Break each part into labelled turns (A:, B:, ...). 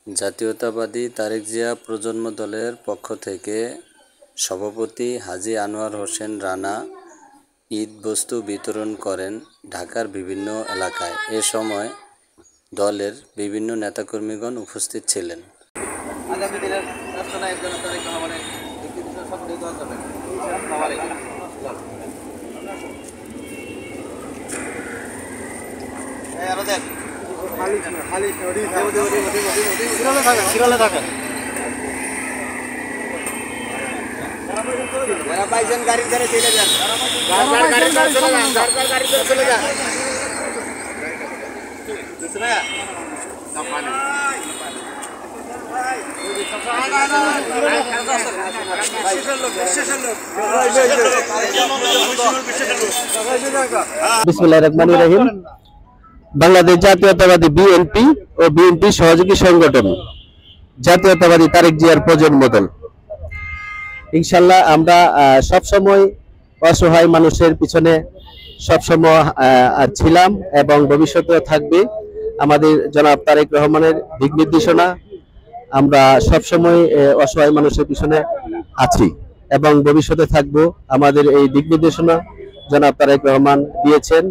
A: জাতীয়তাবাদী তারেক জিয়া প্রজন্ম দলের পক্ষ থেকে সভাপতি হাজী আনোয়ার হোসেন রানা ঈদ বস্তু বিতরণ করেন ঢাকার বিভিন্ন এলাকায়। এ সময় দলের বিভিন্ন নেতাকর্মীগণ উপস্থিত ছিলেন।
B: আগামী দিনের রাষ্ট্রনায়ক জনাব তারেক রহমানের ব্যক্তিত্ব সম্পর্কে দোয়া করবেন। আসসালামু আলাইকুম। আরো দেখ সিরালে থাকেন যারা পাইছেন গাড়ির ধারে চলে যান, গাড়ির ধারে চলে যান, গাড়ির ধারে চলে যান।
C: বিসমিল্লাহির রহমানির রহিম। বাংলাদেশ জাতীয়তাবাদী বিএনপি ও বিএনপি সহযোগী সংগঠন জাতীয়তাবাদী তারেক জিয়ার প্রজন্ম দল, ইনশাল্লাহ আমরা সবসময় অসহায় মানুষের পিছনে সবসময় ছিলাম এবং ভবিষ্যতেও থাকবে। আমাদের জনাব তারেক রহমানের দিক নির্দেশনা আমরা সবসময় অসহায় মানুষের পিছনে আছি এবং ভবিষ্যতে থাকবো। আমাদের এই দিক নির্দেশনা জনাব তারেক রহমান দিয়েছেন।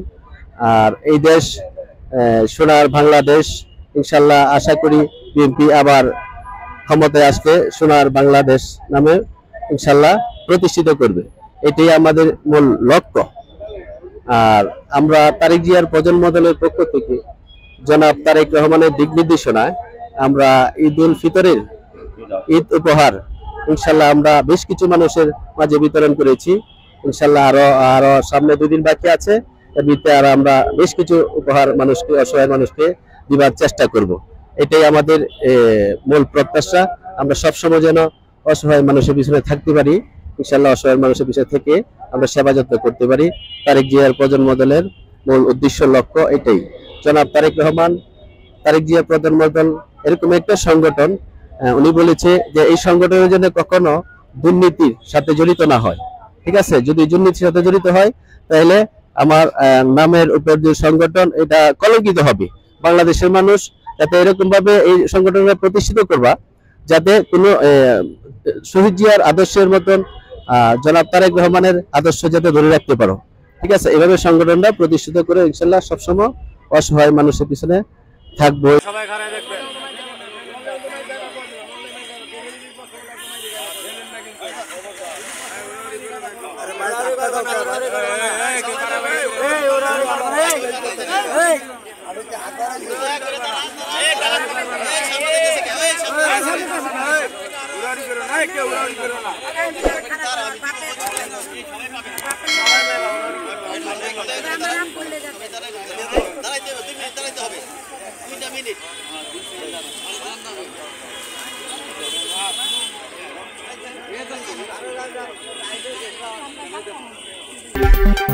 C: আর এই দেশ সোনার বাংলাদেশ, ইনশাল্লাহ আশা করি বিএনপি আবার ক্ষমতায় আসবে, সোনার বাংলাদেশ নামে ইনশাল্লাহ প্রতিষ্ঠিত করবে। এটাই আমাদের মূল লক্ষ্য। আর আমরা তারেক জিয়ার প্রজন্ম দলের পক্ষ থেকে জনাব তারেক রহমানের দিক নির্দেশনায় আমরা ঈদ উল ফিতরের ঈদ উপহার ইনশাল্লাহ আমরা বেশ কিছু মানুষের মাঝে বিতরণ করেছি। ইনশাল্লাহ আরো সামনে 2 দিন বাকি আছে, এর ভিতরে আর আমরা বেশ কিছু উপহার মানুষকে, অসহায় মানুষকে দিবার চেষ্টা করব। এটাই আমাদের মূল প্রত্যাশা। আমরা সবসময় যেন অসহায় মানুষের পিছনে থাকতে পারি, ইনশাল্লাহ অসহায় মানুষের পিছনে থেকে আমরা সেবা যত্ন করতে পারি। তারেক জিয়ার প্রজন্ম দলের মূল উদ্দেশ্য লক্ষ্য এটাই। জনাব তারেক রহমান, তারেক জিয়ার প্রজন্ম দল এরকম একটা সংগঠন, উনি বলেছে যে এই সংগঠনের জন্য কখনো দুর্নীতির সাথে জড়িত না হয়। ঠিক আছে, যদি দুর্নীতির সাথে জড়িত হয় তাহলে আমার নামের উপর যে সংগঠন এটা কলঙ্কিত হবে। বাংলাদেশের মানুষ যাতে এরকম ভাবে এই সংগঠনকে প্রতিষ্ঠিত করবা যাতে কোনো শহীদ জিয়ার আদর্শের মতন জনাব তারেক রহমানের আদর্শ যাতে ধরে রাখতে পারো। ঠিক আছে, এভাবে সংগঠনটা প্রতিষ্ঠিত করে ইনশাল্লাহ সবসময় অসহায় মানুষের পিছনে থাকবো।
B: সবাই ঘরে দেখবেন। দাঁড়াইতে